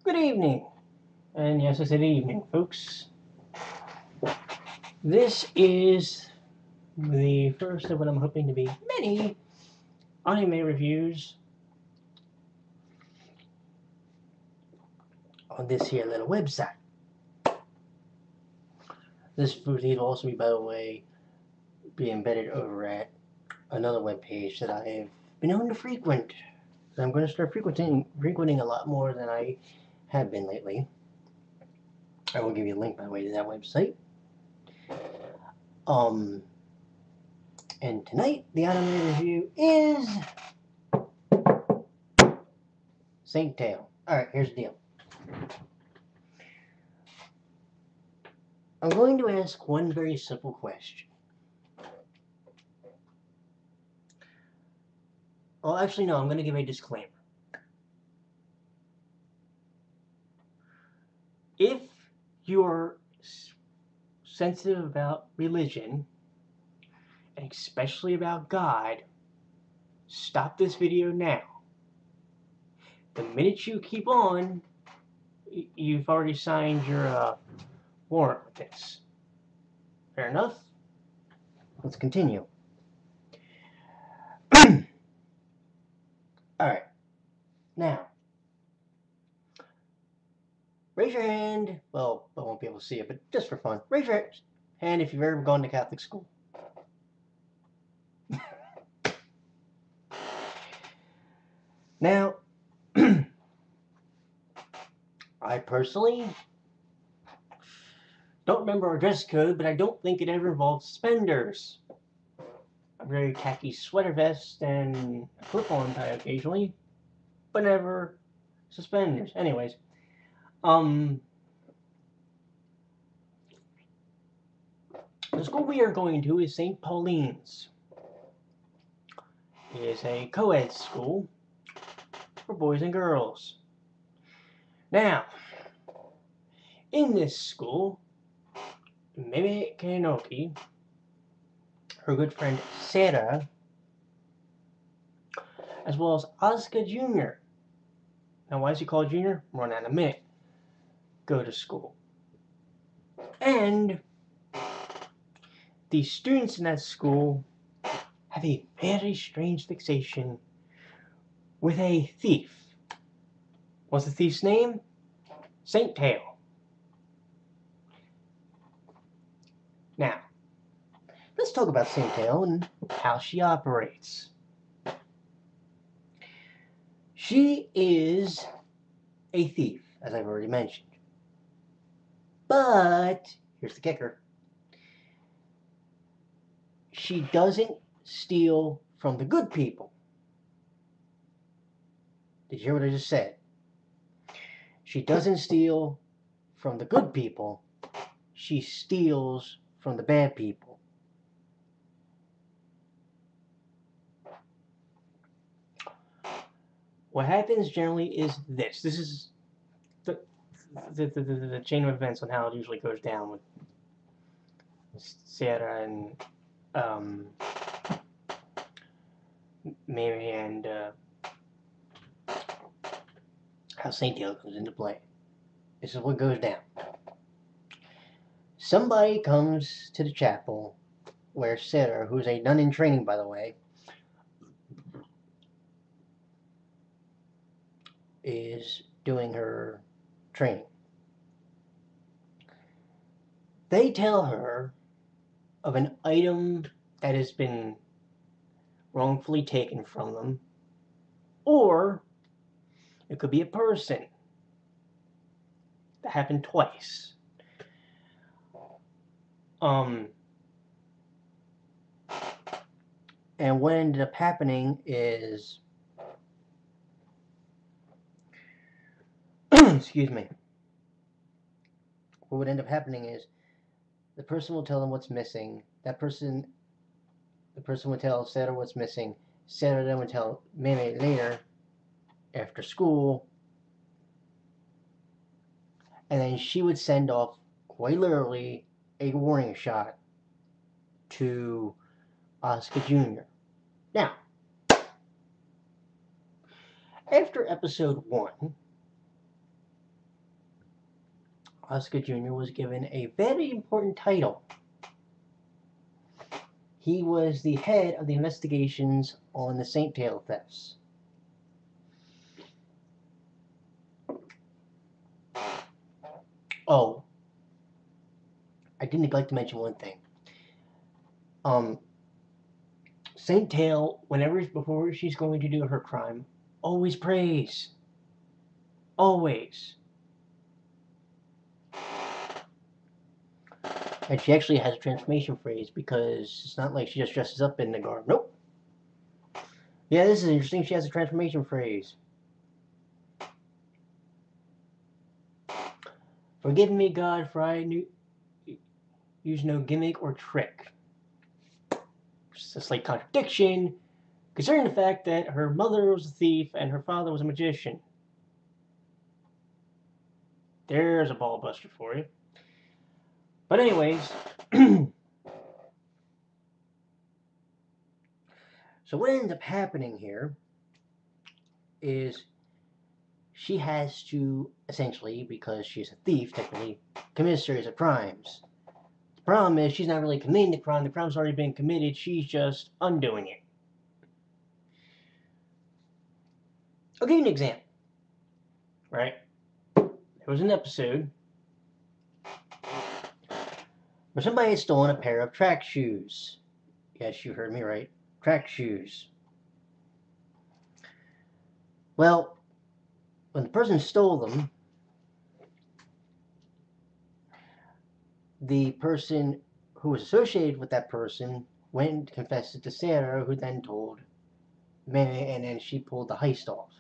Good evening. And yes, I said evening, folks. This is the first of what I'm hoping to be many anime reviews on this here little website. This will also be, by the way, be embedded over at another webpage that I've been known to frequent. I'm going to start frequenting a lot more than I have been lately. I will give you a link, by the way, to that website. And tonight, the anime review is Saint Tail. Alright, here's the deal. I'm going to ask one very simple question. Well, actually, no, I'm going to give a disclaimer. If you're sensitive about religion, and especially about God, stop this video now. The minute you keep on, you've already signed your warrant with this. Fair enough? Let's continue. Alright. Now, raise your hand. Well, I won't be able to see it, but just for fun. Raise your hand if you've ever gone to Catholic school. Now, I personally don't remember our dress code, but I don't think it ever involved suspenders. A very khaki sweater vest and a clip-on tie occasionally, but never suspenders. Anyways, the school we are going to is St. Pauline's. It is a co-ed school for boys and girls. Now, in this school, Meimi Haneoka, her good friend Seira, as well as Asuka Jr. Now, why is he called Jr.? More on that in a minute. Go to school. And the students in that school have a very strange fixation with a thief. What's the thief's name? Saint Tail. Now, let's talk about Saint Tail and how she operates. She is a thief, as I've already mentioned. But, here's the kicker. She doesn't steal from the good people. Did you hear what I just said? She doesn't steal from the good people. She steals from the bad people. What happens generally is this. This is the chain of events on how it usually goes down with Seira and Meimi and how Saint Tail comes into play. This is what goes down. Somebody comes to the chapel where Seira, who's a nun in training, by the way, is doing her training. They tell her of an item that has been wrongfully taken from them, or it could be a person. That happened twice. And what ended up happening is, excuse me, what would end up happening is the person will tell them what's missing. The person would tell Seira what's missing. Seira then would tell Meimi later, after school, and then she would send off, quite literally, a warning shot to Asuka Jr. Now, after episode 1, Asuka Jr. was given a very important title. He was the head of the investigations on the Saint Tail thefts. Oh, I did neglect to mention one thing. Saint Tail, before she's going to do her crime, always prays. Always. And she actually has a transformation phrase because it's not like she just dresses up in the garb. Nope. Yeah, this is interesting. She has a transformation phrase. Forgive me, God, for I use no gimmick or trick. It's a slight contradiction, considering the fact that her mother was a thief and her father was a magician. There's a ball buster for you. But anyways, so what ends up happening here is she has to, essentially, because she's a thief, technically, commit a series of crimes. The problem is she's not really committing the crime. The crime's already been committed. She's just undoing it. I'll give you an example. Right? There was an episode where somebody had stolen a pair of track shoes. Yes, you heard me right. Track shoes. Well, when the person stole them, the person who was associated with that person went and confessed it to Seira, who then told Meimi, and then she pulled the heist off.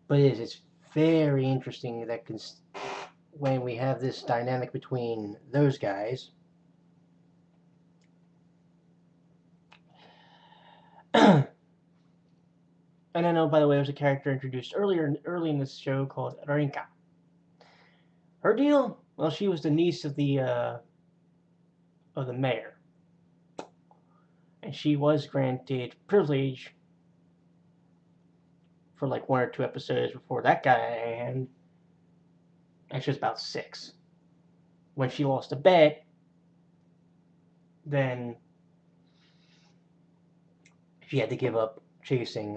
But it's very interesting that when we have this dynamic between those guys, and I know, by the way, there was a character introduced early in this show called Rina. Her deal, well, she was the niece of the mayor, and she was granted privilege for like 1 or 2 episodes before that guy, and actually it was about 6. When she lost a bet, then she had to give up chasing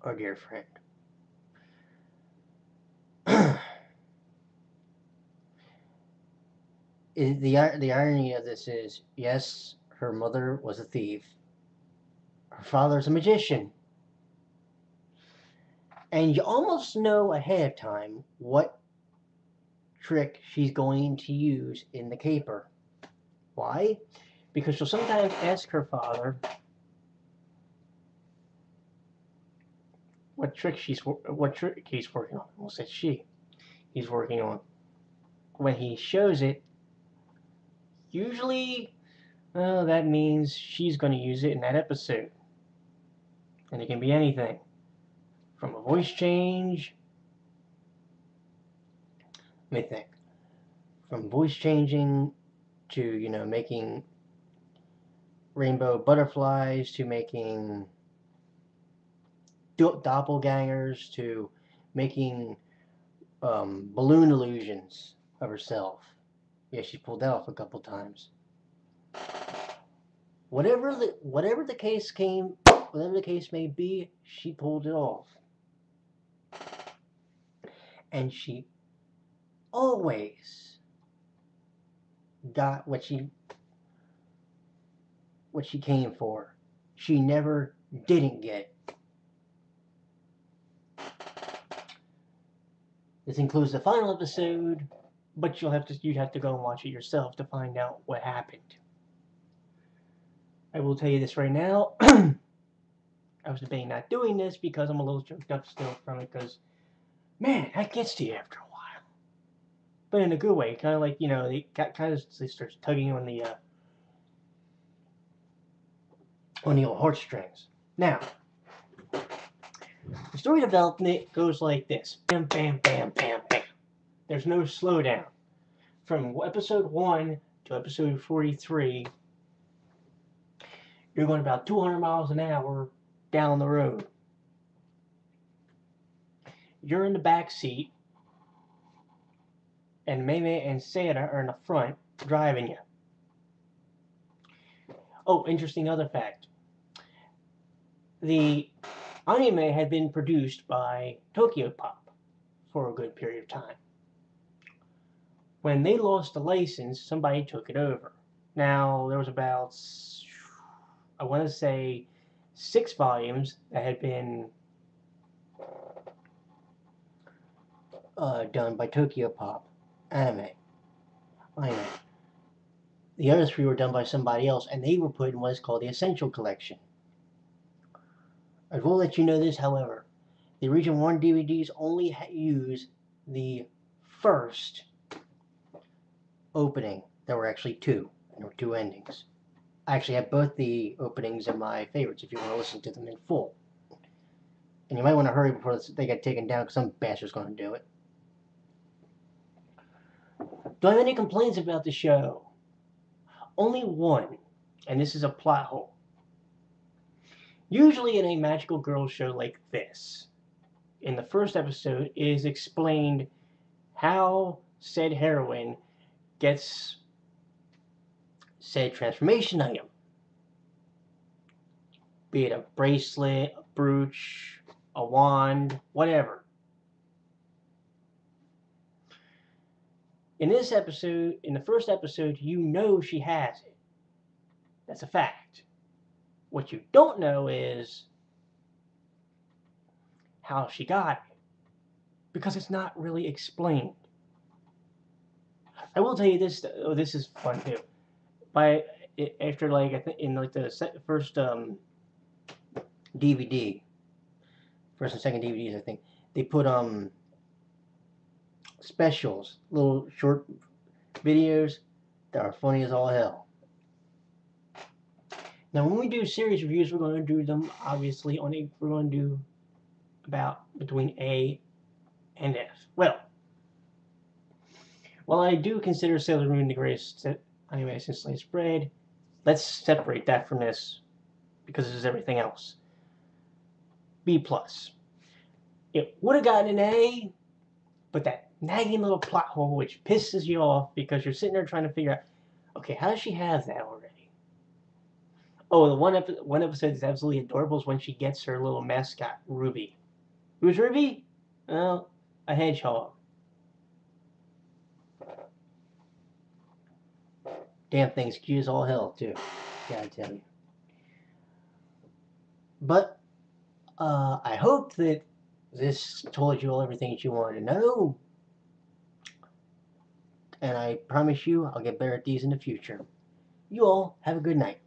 our dear friend. The irony of this is, yes, her mother was a thief. Her father's a magician. And you almost know ahead of time what trick she's going to use in the caper. Why? Because she'll sometimes ask her father what trick he's working on. Well, said he's working on. When he shows it, usually, well, that means she's going to use it in that episode. And it can be anything. From a voice change, let me think. From voice changing to, making rainbow butterflies, to making doppelgangers, to making balloon illusions of herself. Yeah, she pulled that off a couple times. Whatever the case may be, she pulled it off. And she always got what she came for. She never didn't get. This includes the final episode, but you'd have to go and watch it yourself to find out what happened. I will tell you this right now. I was debating not doing this because I'm a little choked up still from it, because, man, that gets to you after a while. But in a good way, kind of like, they start tugging on the old heartstrings. Now, the story development goes like this. Bam, bam, bam, bam, bam. There's no slowdown. From episode 1 to episode 43, you're going about 200 miles an hour down the road. You're in the back seat, and Meimi and Seira are in the front driving you. Oh, interesting other fact. The anime had been produced by Tokyopop for a good period of time. When they lost the license, somebody took it over. Now, there was about, I want to say, 6 volumes that had been done by Tokyopop anime. The other 3 were done by somebody else, and they were put in what's called the Essential Collection. I will let you know this, however. The Region 1 DVDs only use the first opening. There were actually 2, and there were 2 endings. I actually have both the openings in my favorites if you want to listen to them in full. And you might want to hurry before they get taken down, because some bastard's going to do it. Do I have any complaints about the show? Only one, and this is a plot hole. Usually in a Magical Girl show like this, in the first episode, it is explained how said heroine gets said transformation item. Be it a bracelet, a brooch, a wand, whatever. In this episode, in the first episode, you know she has it. That's a fact. What you don't know is how she got it, because it's not really explained. I will tell you this. Oh, this is fun too. After like I think in like the first DVD, first and second DVDs, I think they put specials, little short videos that are funny as all hell. Now, when we do series reviews, we're going to do them obviously we're going to do about between A and F. Well, while I do consider Sailor Moon the greatest anime since sliced bread, let's separate that from this because this is everything else. B+. It would have gotten an A, but that nagging little plot hole which pisses you off because you're sitting there trying to figure out, okay, how does she have that already? Oh, the one episode that's absolutely adorable is when she gets her little mascot, Ruby. Who's Ruby? Well, a hedgehog. Damn thing's cute as all hell, too. Gotta tell you. But, I hope that this told you all everything that you wanted to know. And I promise you, I'll get better at these in the future. You all have a good night.